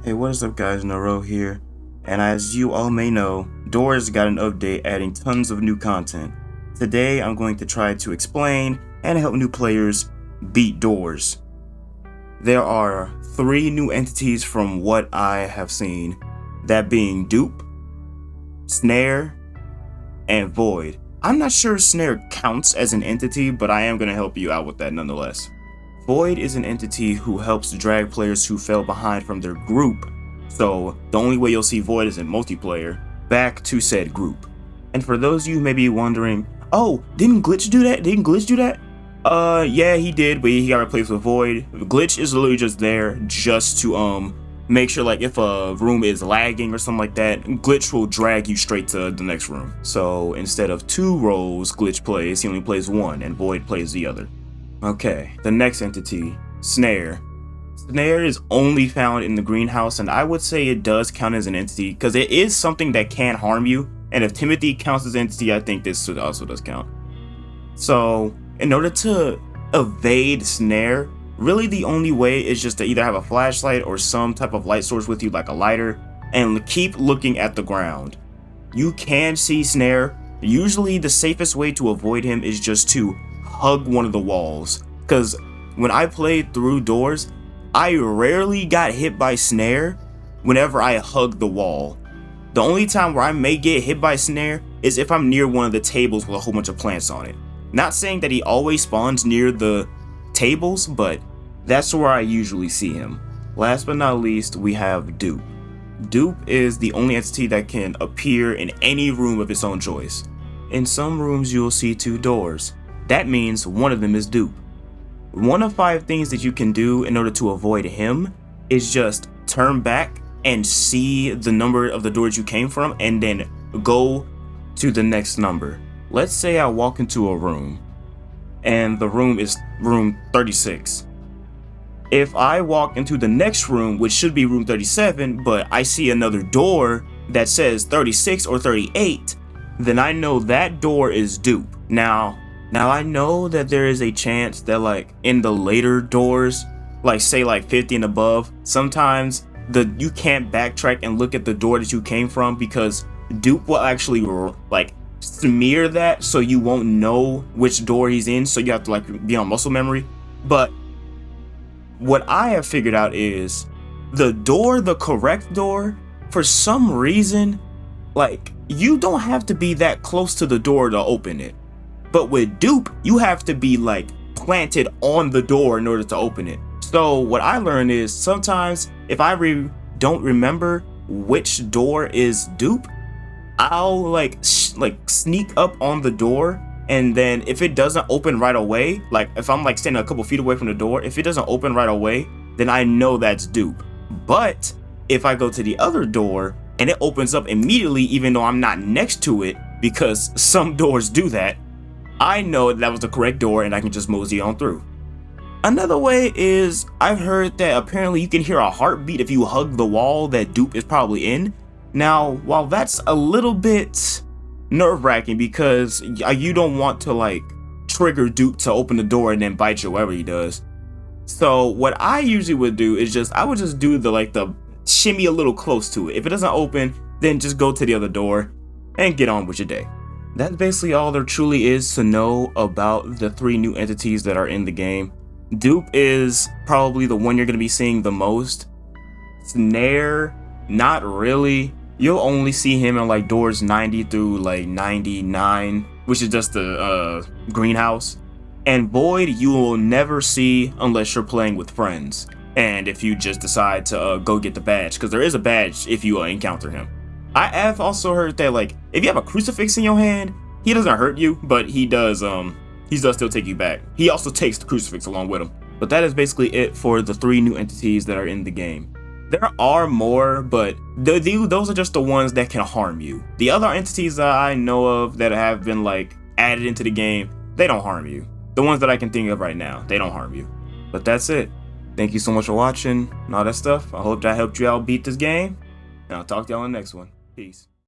Hey, what is up guys, Noro here, and as you all may know, Doors got an update adding tons of new content. Today I'm going to try to explain and help new players beat Doors. There are 3 new entities from what I have seen, that being Dupe, Snare, and Void. I'm not sure Snare counts as an entity, but I am going to help you out with that nonetheless. Void is an entity who helps drag players who fell behind from their group, so the only way you'll see Void is in multiplayer, back to said group. And for those of you who may be wondering, oh, didn't Glitch do that? Yeah, he did, but he got replaced with Void. Glitch is literally just there just to make sure, like, if a room is lagging or something like that, Glitch will drag you straight to the next room. So instead of 2 roles Glitch plays, he only plays 1, and Void plays the other. Okay, the next entity, Snare. Snare is only found in the greenhouse, and I would say it does count as an entity because it is something that can harm you, and if Timothy counts as an entity, I think this also does count. So in order to evade Snare, really the only way is just to either have a flashlight or some type of light source with you, like a lighter, and keep looking at the ground. You can see Snare. Usually the safest way to avoid him is just to hug one of the walls, because when I played through Doors, I rarely got hit by Snare whenever I hugged the wall. The only time where I may get hit by Snare is if I'm near one of the tables with a whole bunch of plants on it. Not saying that he always spawns near the tables, but that's where I usually see him. Last but not least, we have Dupe. Dupe is the only entity that can appear in any room of its own choice. In some rooms you'll see 2 doors. That means one of them is Dupe. One of 5 things that you can do in order to avoid him is just turn back and see the number of the doors you came from and then go to the next number. Let's say I walk into a room and the room is room 36. If I walk into the next room, which should be room 37, but I see another door that says 36 or 38, then I know that door is Dupe. Now I know that there is a chance that, like, in the later doors, like say like 50 and above, sometimes you can't backtrack and look at the door that you came from because Dupe will actually like smear that, so you won't know which door he's in, so you have to like be on muscle memory. But what I have figured out is the correct door, for some reason, like, you don't have to be that close to the door to open it. But with Dupe, you have to be like planted on the door in order to open it. So what I learned is sometimes if I don't remember which door is Dupe, I'll like sneak up on the door, and then if it doesn't open right away, like if I'm like standing a couple feet away from the door, if it doesn't open right away, then I know that's Dupe. But if I go to the other door and it opens up immediately, even though I'm not next to it, because some doors do that, I know that was the correct door and I can just mosey on through. Another way is I've heard that apparently you can hear a heartbeat if you hug the wall that Dupe is probably in. Now, while that's a little bit nerve-wracking because you don't want to like trigger Dupe to open the door and then bite you whatever he does. So what I usually would do is I would just do the shimmy a little close to it. If it doesn't open, then just go to the other door and get on with your day. That's basically all there truly is to know about the 3 new entities that are in the game. Dupe is probably the one you're going to be seeing the most. Snare, not really. You'll only see him in like doors 90 through like 99, which is just the greenhouse. And Void you will never see unless you're playing with friends, and if you just decide to go get the badge, because there is a badge if you encounter him. I have also heard that like if you have a crucifix in your hand, he doesn't hurt you, but he does still take you back. He also takes the crucifix along with him. But that is basically it for the 3 new entities that are in the game. There are more, but those are just the ones that can harm you. The other entities that I know of that have been like added into the game, they don't harm you. The ones that I can think of right now, they don't harm you. But that's it. Thank you so much for watching and all that stuff. I hope that helped you out beat this game, and I'll talk to y'all in the next one. Peace.